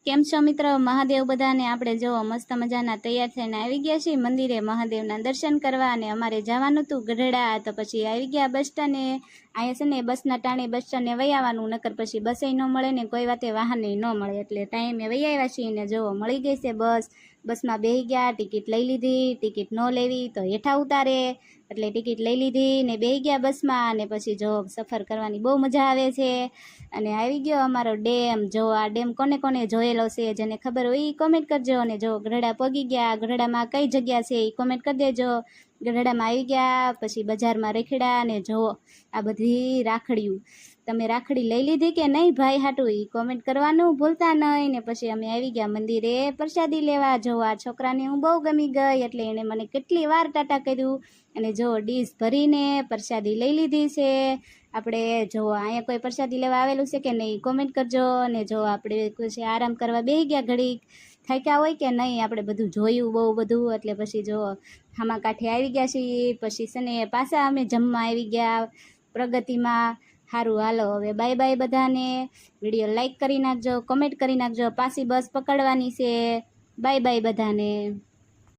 કેમ છો મિત્રો? મહાદેવ બધાને આપણે જો મસ્ત મજાના તૈયાર થઈને આવી ગયા છીએ મંદિરે મહાદેવના દર્શન કરવા, અને અમારે જવાનું હતું ગઢડા, તો પછી આવી ગયા બસ સ્ટેન્ડે. અહીંયા છે ને બસના ટાણે બસ સ્ટેન્ડે વહી આવવાનું, નકર પછી બસે ન મળે ને કોઈ વાતે વાહને ન મળે, એટલે ટાઈમે વહી આવ્યા છીએ ને જો મળી ગઈ છે બસ. બસમાં બેસી ગયા, ટિકિટ લઈ લીધી. ટિકિટ ન લેવી તો હેઠા ઉતારે, એટલે ટિકિટ લઈ લીધી ને બેસી ગયા બસમાં. અને પછી જો સફર કરવાની બહુ મજા આવે છે. અને આવી ગયો અમારો ડેમ. જો આ ડેમ કોને કોને જોયેલો છે, જેને ખબર હોય એ કોમેન્ટ કરજો. અને જો ગઢડા પગી ગયા, ગઢડામાં કઈ જગ્યા છે એ કોમેન્ટ કરી દેજો. ગઢડામાં આવી ગયા, પછી બજારમાં રેખડા, અને જો આ બધી રાખડીયું. તમે રાખડી લઈ લીધી કે નહીં ભાઈ હાટું, એ કોમેન્ટ કરવાનું ભૂલતા નહીં. ને પછી અમે આવી ગયા મંદિરે પ્રસાદી લેવા. જો આ છોકરાને હું બહુ ગમી ગઈ, એટલે એણે મને કેટલી વાર ટાટા કર્યું. અને જો ડીશ ભરીને પ્રસાદી લઈ લીધી છે. આપણે જો અહીંયા કોઈ પ્રસાદી લેવા આવેલું છે કે નહીં કોમેન્ટ કરજો. અને જો આપણે પછી આરામ કરવા બેસી ગયા, ઘડીક થાક્યા હોય કે નહીં, આપણે બધું જોયું બહુ બધું, એટલે પછી જો હામા કાંઠે આવી ગયા છીએ. પછી છે ને પાછા અમે જમવા આવી ગયા પ્રગતિમાં. સારું, હાલો હવે બાય બાય બધાને. વિડીયો લાઈક કરી નાખજો, કમેન્ટ કરી નાખજો. પાછી બસ પકડવાની છે. બાય બાય બધાને.